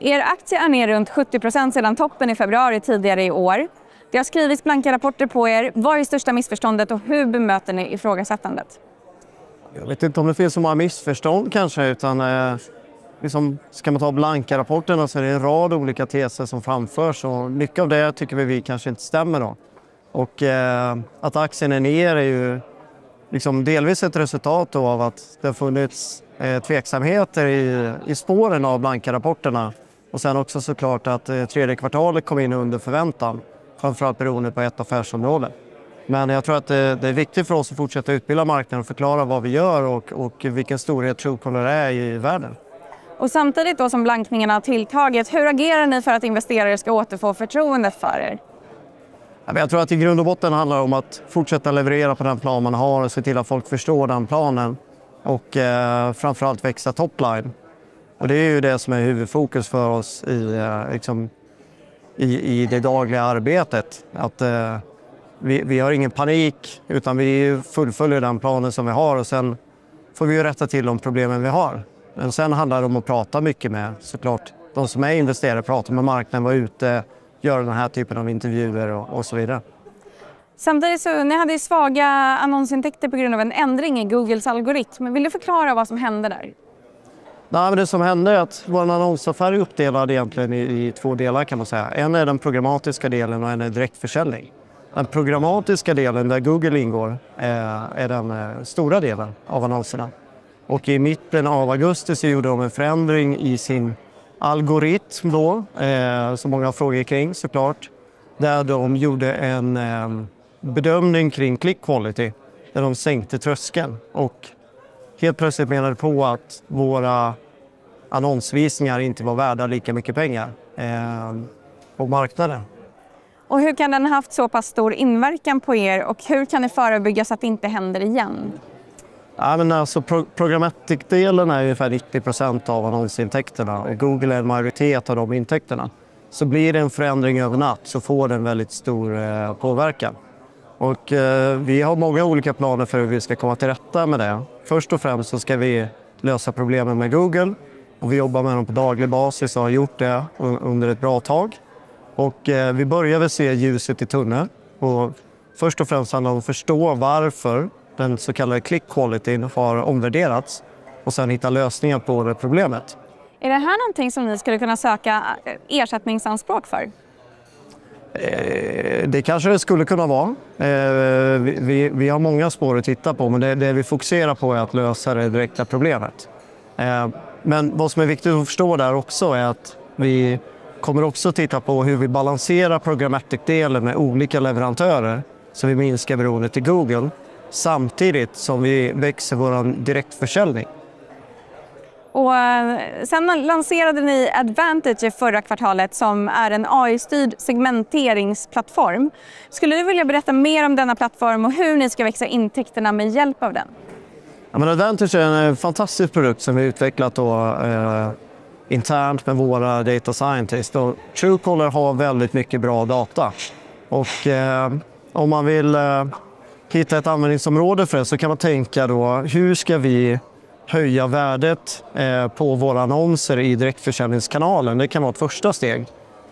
Er aktie är ner runt 70% sedan toppen i februari tidigare i år. Det har skrivits blanka rapporter på er. Vad är största missförståndet och hur bemöter ni ifrågasättandet? Jag vet inte om det finns så många missförstånd kanske, utan ska man ta blanka rapporterna så är det en rad olika teser som framförs och mycket av det tycker vi kanske inte stämmer då. Och att aktien är ner är ju delvis ett resultat av att det har funnits tveksamheter i spåren av blanka rapporterna. Och sen också såklart att tredje kvartalet kom in under förväntan, framförallt beroende på ett affärsområde. Men jag tror att det är viktigt för oss att fortsätta utbilda marknaden och förklara vad vi gör och vilken storhet Truecaller är i världen. Och samtidigt då som blankningarna har tilltagit, hur agerar ni för att investerare ska återfå förtroendet för er? Jag tror att i grund och botten handlar det om att fortsätta leverera på den plan man har och se till att folk förstår den planen och framförallt växa topline. Och det är ju det som är huvudfokus för oss i det dagliga arbetet. Att vi har ingen panik utan vi fullföljer den planen som vi har och sen får vi ju rätta till de problemen vi har. Men sen handlar det om att prata mycket med såklart de som är investerare, prata med marknaden, vara ute, göra den här typen av intervjuer och så vidare. Samtidigt så ni hade ju svaga annonsintäkter på grund av en ändring i Googles algoritm. Vill du förklara vad som hände där? Nej, men det som hände är att vår annonsaffär är uppdelad egentligen i två delar kan man säga. En är den programmatiska delen och en är direktförsäljning. Den programmatiska delen där Google ingår är den stora delen av annonserna. Och i mitten av augusti så gjorde de en förändring i sin algoritm då, som många frågor kring såklart. Där de gjorde en bedömning kring click quality där de sänkte tröskeln och helt plötsligt menade på att våra annonsvisningar inte var värda lika mycket pengar på marknaden. Och hur kan den ha haft så pass stor inverkan på er och hur kan ni förebygga så att det inte händer igen? Ja, men alltså, programmatic-delen är ungefär 90% av annonsintäkterna och Google är en majoritet av de intäkterna. Så blir det en förändring över natt så får det en väldigt stor påverkan. Och vi har många olika planer för hur vi ska komma till rätta med det. Först och främst så ska vi lösa problemen med Google och vi jobbar med dem på daglig basis och har gjort det under ett bra tag. Och vi börjar väl se ljuset i tunneln och först och främst handlar det om att förstå varför den så kallade click quality har omvärderats och sen hitta lösningar på det problemet. Är det här någonting som ni skulle kunna söka ersättningsanspråk för? Det kanske det skulle kunna vara. Vi har många spår att titta på, men det vi fokuserar på är att lösa det direkta problemet. Men vad som är viktigt att förstå där också är att vi kommer också titta på hur vi balanserar programmatic-delen med olika leverantörer så vi minskar beroendet till Google samtidigt som vi växer vår direktförsäljning. Och sen lanserade ni Advantage i förra kvartalet som är en AI-styrd segmenteringsplattform. Skulle du vilja berätta mer om denna plattform och hur ni ska växa intäkterna med hjälp av den? Ja, men Advantage är en fantastisk produkt som vi utvecklat internt med våra data scientists. Truecaller har väldigt mycket bra data. Och om man vill hitta ett användningsområde för det så kan man tänka då hur ska vi höja värdet på våra annonser i direktförsäljningskanalen. Det kan vara ett första steg.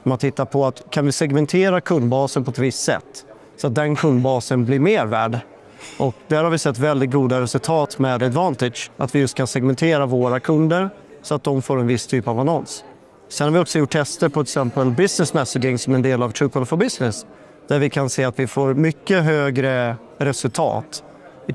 Man tittar på att kan vi segmentera kundbasen på ett visst sätt så att den kundbasen blir mer värd. Och där har vi sett väldigt goda resultat med Advantage. Att vi just kan segmentera våra kunder så att de får en viss typ av annons. Sen har vi också gjort tester på till exempel business messaging som en del av Truecaller for Business. Där vi kan se att vi får mycket högre resultat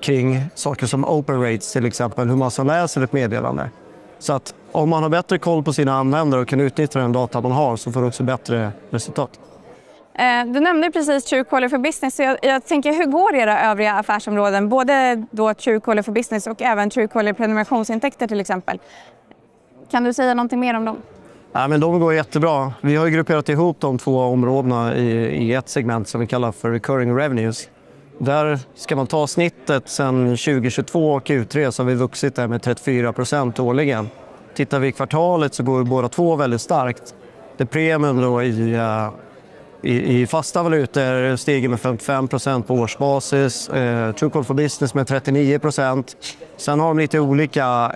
kring saker som open rates till exempel, hur man som läser ett meddelande. Så att om man har bättre koll på sina användare och kan utnyttja den data man har så får du också bättre resultat. Du nämnde precis Truecaller for Business, så jag tänker hur går era övriga affärsområden? Både då Truecaller for Business och även Truecaller prenumerationsintäkter till exempel. Kan du säga någonting mer om dem? Ja, men de går jättebra. Vi har ju grupperat ihop de två områdena i ett segment som vi kallar för recurring revenues. Där ska man ta snittet sedan 2022 och Q3 så har vi vuxit där med 34% årligen. Tittar vi i kvartalet så går båda två väldigt starkt. Det premium då I fasta valutor stiger med 55% på årsbasis. Truecaller for Business med 39%. Sen har de lite olika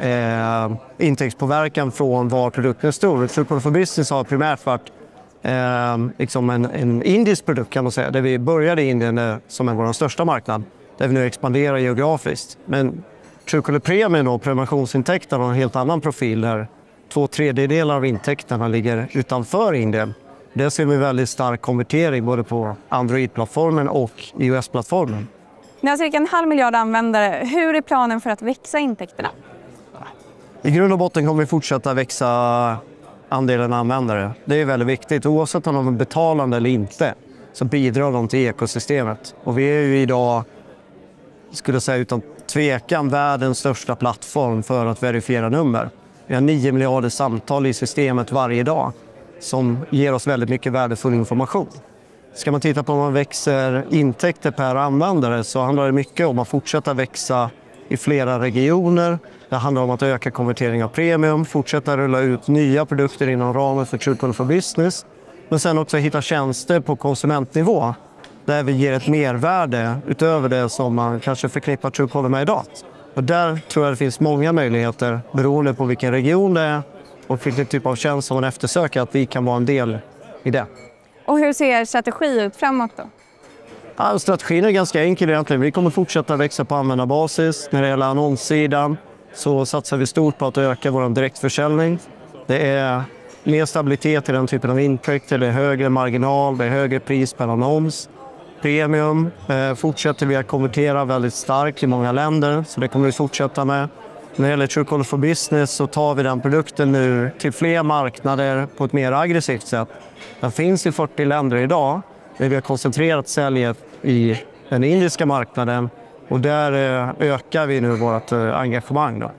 intäktspåverkan från var produkten är stor. Truecaller for Business har primärt varit liksom en indisk produkt kan man säga. Där vi började i Indien som är vår största marknad. Där vi nu expanderar geografiskt. Men Truecaller Premium och prenumerationsintäkterna har en helt annan profil där 2/3 av intäkterna ligger utanför Indien. Det ser vi väldigt stark konvertering både på Android-plattformen och iOS-plattformen. Ni har cirka 1,5 miljard användare. Hur är planen för att växa intäkterna? I grund och botten kommer vi fortsätta växa andelen användare. Det är väldigt viktigt. Oavsett om de är betalande eller inte så bidrar de till ekosystemet. Och vi är ju idag, skulle jag säga utan tvekan, världens största plattform för att verifiera nummer. Vi har 9 miljarder samtal i systemet varje dag som ger oss väldigt mycket värdefull information. Ska man titta på om man växer intäkter per användare så handlar det mycket om att fortsätta växa i flera regioner. Det handlar om att öka konvertering av premium, fortsätta rulla ut nya produkter inom ramen för Truecaller for Business. Men sen också hitta tjänster på konsumentnivå där vi ger ett mervärde utöver det som man kanske förknippar Truecaller med idag. Och där tror jag det finns många möjligheter beroende på vilken region det är och vilken typ av tjänst som man eftersöker att vi kan vara en del i det. Och hur ser strategi ut framåt då? Ja, strategin är ganska enkel egentligen. Vi kommer fortsätta växa på användarbasis. När det gäller annonssidan så satsar vi stort på att öka vår direktförsäljning. Det är mer stabilitet i den typen av intäkter, det är högre marginal, det är högre pris per annons. Premium fortsätter vi att konvertera väldigt starkt i många länder, så det kommer vi fortsätta med. När det gäller Truecaller for Business så tar vi den produkten nu till fler marknader på ett mer aggressivt sätt. Den finns i 40 länder idag, där vi har koncentrerat säljet i den indiska marknaden och där ökar vi nu vårt engagemang då.